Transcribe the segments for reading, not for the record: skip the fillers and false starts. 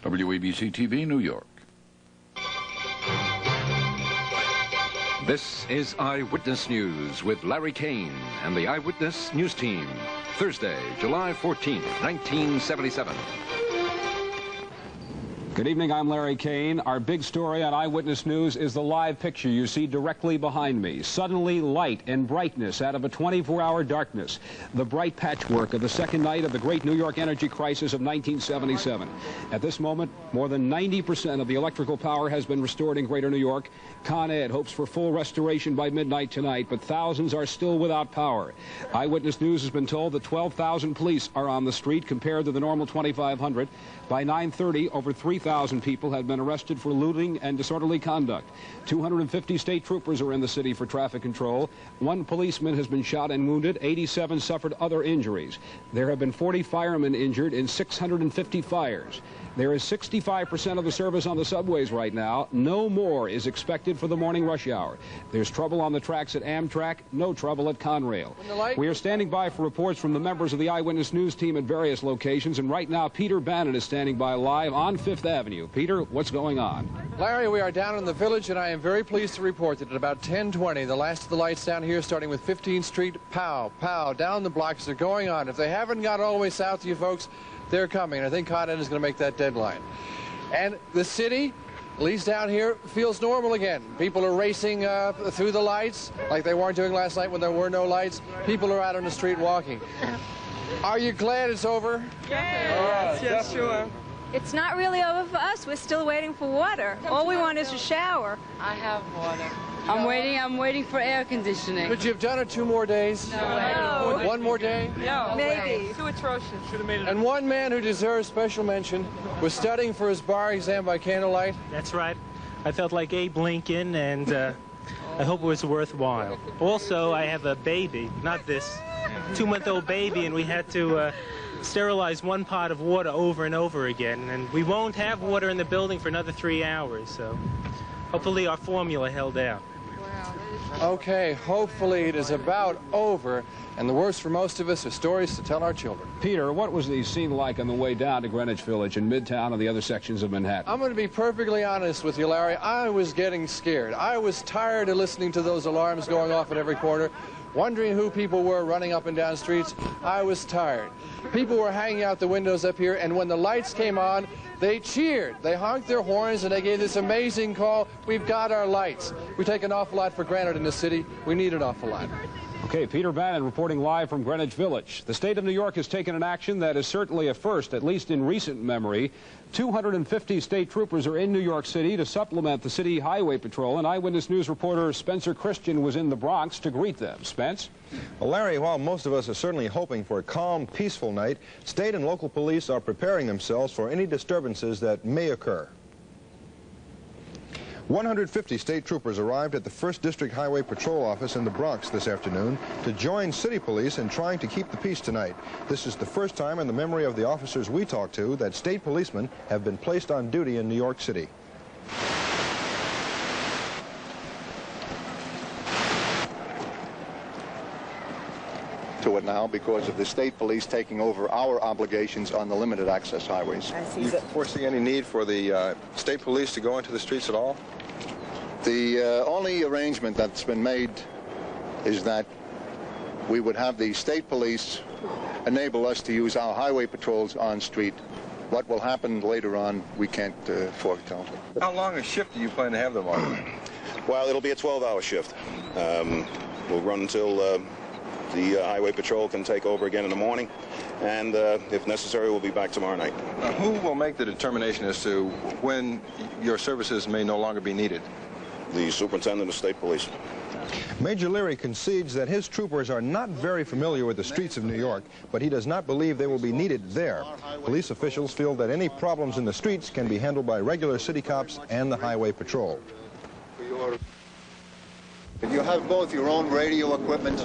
WABC-TV, New York. This is Eyewitness News with Larry Kane and the Eyewitness News Team. Thursday, July 14th, 1977. Good evening, I'm Larry Kane. Our big story on Eyewitness News is the live picture you see directly behind me. Suddenly light and brightness out of a 24-hour darkness. The bright patchwork of the second night of the great New York energy crisis of 1977. At this moment, more than 90% of the electrical power has been restored in Greater New York. Con Ed hopes for full restoration by midnight tonight, but thousands are still without power. Eyewitness News has been told that 12,000 police are on the street compared to the normal 2,500. By 9:30, over 3,000 people have been arrested for looting and disorderly conduct. 250 state troopers are in the city for traffic control. One policeman has been shot and wounded. 87 suffered other injuries. There have been 40 firemen injured in 650 fires. There is 65% of the service on the subways right now. No more is expected for the morning rush hour. There's trouble on the tracks at Amtrak, no trouble at Conrail. We are standing by for reports from the members of the Eyewitness News team at various locations, and right now Peter Bannon is standing by live on Fifth Avenue. Peter, what's going on? Larry, we are down in the Village, and I am very pleased to report that at about 10:20, the last of the lights down here, starting with 15th Street, pow, pow, down the blocks are going on. If they haven't got all the way south to you folks, they're coming, and I think Con Ed is going to make that deadline. And the city, at least down here, feels normal again. People are racing through the lights like they weren't doing last night when there were no lights. People are out on the street walking. Are you glad it's over? Yes, yes, sure. It's not really over for us. We're still waiting for water. All we want is a shower. I have water. I'm waiting for air conditioning. Could you have done it 2 more days? No. 1 more day? No. Maybe. Too atrocious. Should have made it. And one man who deserves special mention was studying for his bar exam by candlelight. That's right. I felt like Abe Lincoln, and I hope it was worthwhile. Also, I have a baby, not this 2-month-old baby, and we had to sterilize 1 pot of water over and over again, and we won't have water in the building for another 3 hours, so hopefully our formula held out. Okay, hopefully it is about over, and the worst for most of us are stories to tell our children. Peter, what was the scene like on the way down to Greenwich Village in Midtown and the other sections of Manhattan? I'm going to be perfectly honest with you, Larry. I was getting scared. I was tired of listening to those alarms going off at every corner, wondering who people were running up and down streets. I was tired. People were hanging out the windows up here, and when the lights came on, they cheered. They honked their horns, and they gave this amazing call, "We've got our lights." We take an awful lot for granted in this city. We need an awful lot. Okay, Peter Bannon reporting live from Greenwich Village. The state of New York has taken an action that is certainly a first, at least in recent memory. 250 state troopers are in New York City to supplement the city highway patrol, and Eyewitness News reporter Spencer Christian was in the Bronx to greet them. Spence? Well, Larry, while most of us are certainly hoping for a calm, peaceful night, state and local police are preparing themselves for any disturbances that may occur. 150 state troopers arrived at the 1st District Highway Patrol Office in the Bronx this afternoon to join city police in trying to keep the peace tonight. This is the first time in the memory of the officers we talked to that state policemen have been placed on duty in New York City. To it now because of the state police taking over our obligations on the limited access highways. Do you foresee any need for the state police to go into the streets at all? The only arrangement that's been made is that we would have the state police enable us to use our highway patrols on street. What will happen later on, we can't foretell. How long a shift do you plan to have them on? Well, it'll be a 12-hour shift. We'll run until the highway patrol can take over again in the morning, and if necessary, we'll be back tomorrow night. Now, who will make the determination as to when your services may no longer be needed? The superintendent of state police. Major Leary concedes that his troopers are not very familiar with the streets of New York, but he does not believe they will be needed there. Police officials feel that any problems in the streets can be handled by regular city cops and the highway patrol. You have both your own radio equipment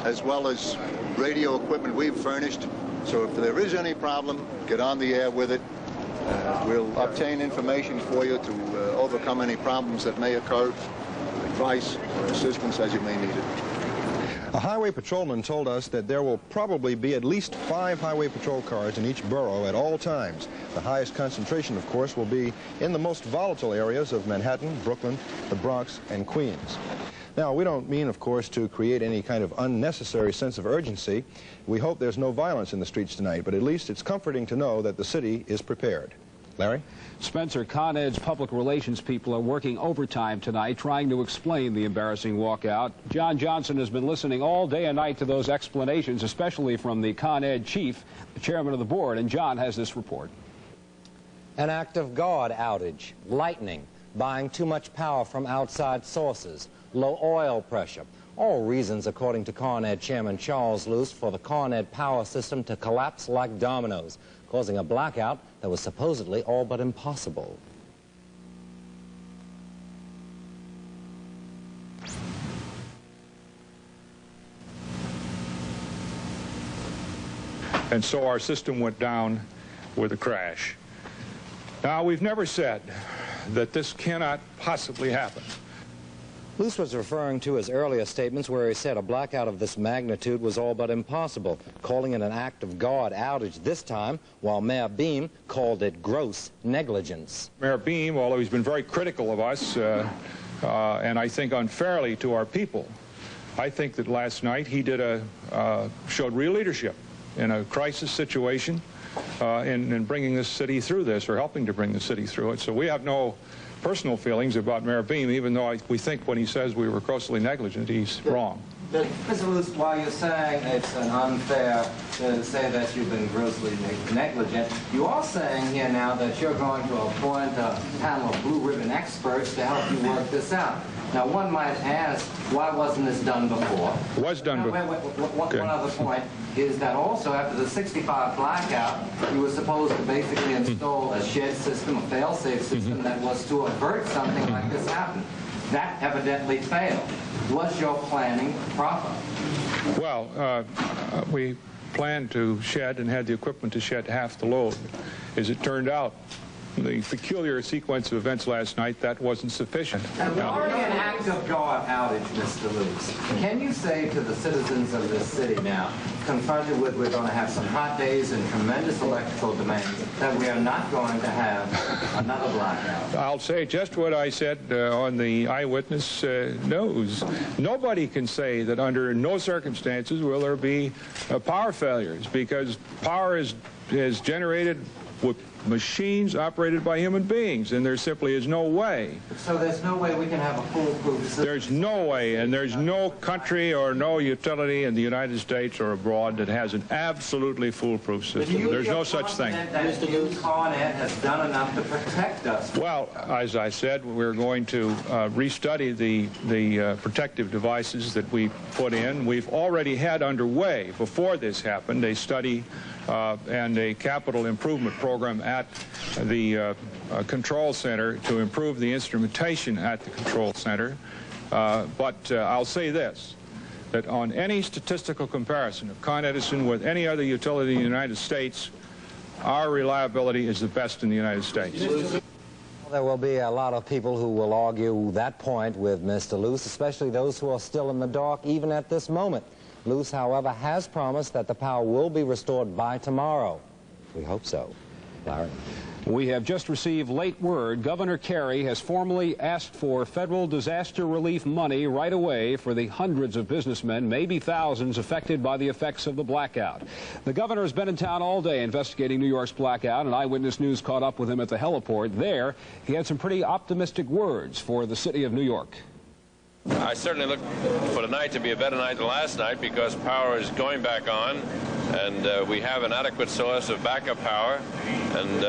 as well as radio equipment we've furnished. So if there is any problem, get on the air with it. We'll obtain information for you to overcome any problems that may occur, advice or assistance as you may need it. A highway patrolman told us that there will probably be at least 5 highway patrol cars in each borough at all times. The highest concentration, of course, will be in the most volatile areas of Manhattan, Brooklyn, the Bronx, and Queens. Now, we don't mean, of course, to create any kind of unnecessary sense of urgency. We hope there's no violence in the streets tonight, but at least it's comforting to know that the city is prepared. Larry? Spencer, Con Ed's public relations people are working overtime tonight trying to explain the embarrassing walkout. John Johnson has been listening all day and night to those explanations, especially from the Con Ed chief, the chairman of the board, and John has this report. An act of God outage, lightning, buying too much power from outside sources, low oil pressure. All reasons, according to Con Ed Chairman Charles Luce, for the Con Ed power system to collapse like dominoes, causing a blackout that was supposedly all but impossible. And so our system went down with a crash. Now, we've never said that this cannot possibly happen. Luce was referring to his earlier statements where he said a blackout of this magnitude was all but impossible, calling it an act of God outage this time, while Mayor Beam called it gross negligence. Mayor Beam, although he's been very critical of us, and I think unfairly to our people, I think that last night he showed real leadership in a crisis situation in bringing this city through this, or helping to bring the city through it. So we have no personal feelings about Mayor Beam, even though we think when he says we were grossly negligent, he's wrong. Mr. Luce, while you're saying it's unfair to say that you've been grossly negligent, you are saying here now that you're going to appoint a panel of blue ribbon experts to help you work this out. Now, one might ask, why wasn't this done before? It was done before. One other point is that also after the 65 blackout, you were supposed to basically install a shed system, a fail-safe system that was to avert something like this happening. That evidently failed. Was your planning proper? Well, we planned to shed and had the equipment to shed half the load. As it turned out, the peculiar sequence of events last night, that wasn't sufficient. And regarding an act of God outage, Mr. Luce, can you say to the citizens of this city now, confronted with we're going to have some hot days and tremendous electrical demands, that we are not going to have another blackout? I'll say just what I said on the Eyewitness news. Nobody can say that under no circumstances will there be power failures, because power is generated with machines operated by human beings, and there simply is no way. So there's no way we can have a foolproof system? There's no way, and there's no country or no utility in the United States or abroad that has an absolutely foolproof system. There's no such thing. Mr. Luce, Con Ed has done enough to protect us. Well, as I said, we're going to restudy the protective devices that we put in. We've already had underway, before this happened, a study and a capital improvement program at the control center to improve the instrumentation at the control center. But I'll say this, that on any statistical comparison of Con Edison with any other utility in the United States, our reliability is the best in the United States. There will be a lot of people who will argue that point with Mr. Luce, especially those who are still in the dark even at this moment. Luce, however, has promised that the power will be restored by tomorrow. We hope so. Larry? We have just received late word. Governor Carey has formally asked for federal disaster relief money right away for the hundreds of businessmen, maybe thousands, affected by the effects of the blackout. The governor has been in town all day investigating New York's blackout, and Eyewitness News caught up with him at the heliport. There, he had some pretty optimistic words for the city of New York. I certainly look for tonight to be a better night than last night, because power is going back on, and we have an adequate source of backup power. And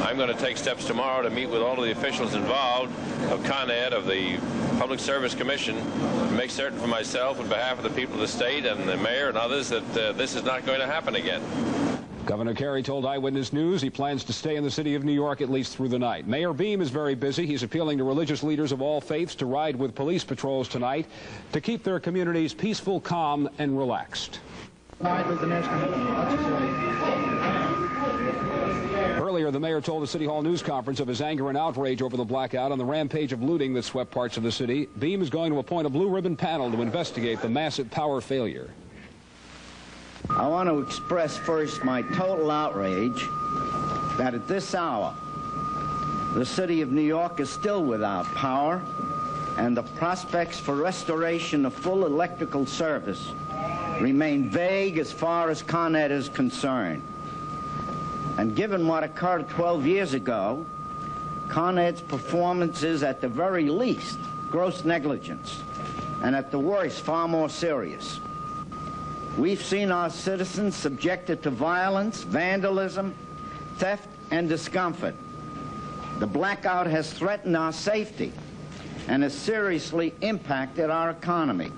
I'm going to take steps tomorrow to meet with all of the officials involved of Con Ed, of the Public Service Commission, to make certain for myself, on behalf of the people of the state and the mayor and others, that this is not going to happen again. Governor Carey told Eyewitness News he plans to stay in the city of New York at least through the night. Mayor Beam is very busy. He's appealing to religious leaders of all faiths to ride with police patrols tonight to keep their communities peaceful, calm, and relaxed. Earlier Earlier, the mayor told the City Hall news conference of his anger and outrage over the blackout and the rampage of looting that swept parts of the city. Beam is going to appoint a blue ribbon panel to investigate the massive power failure. I want to express first my total outrage that at this hour, the city of New York is still without power, and the prospects for restoration of full electrical service remain vague as far as Con Ed is concerned. And given what occurred 12 years ago, Con Ed's performance is at the very least gross negligence, and at the worst far more serious. We've seen our citizens subjected to violence, vandalism, theft, and discomfort. The blackout has threatened our safety and has seriously impacted our economy.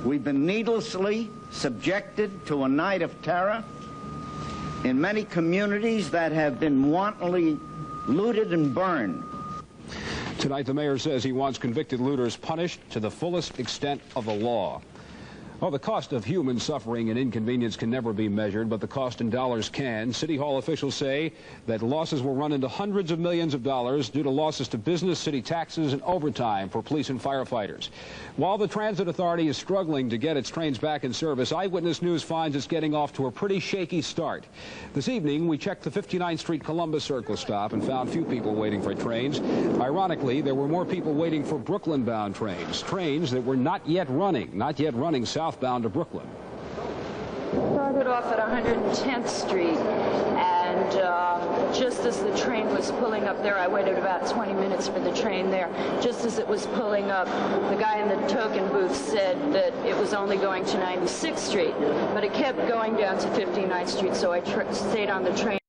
We've been needlessly subjected to a night of terror in many communities that have been wantonly looted and burned. Tonight, the mayor says he wants convicted looters punished to the fullest extent of the law. Well, the cost of human suffering and inconvenience can never be measured, but the cost in dollars can. City Hall officials say that losses will run into hundreds of millions of dollars due to losses to business, city taxes, and overtime for police and firefighters. While the Transit Authority is struggling to get its trains back in service, Eyewitness News finds it's getting off to a pretty shaky start. This evening, we checked the 59th Street Columbus Circle stop and found few people waiting for trains. Ironically, there were more people waiting for Brooklyn-bound trains that were not yet running southbound to Brooklyn. Started off at 110th Street, and just as the train was pulling up there, I waited about 20 minutes for the train there. Just as it was pulling up, the guy in the token booth said that it was only going to 96th Street, but it kept going down to 59th Street, so I stayed on the train.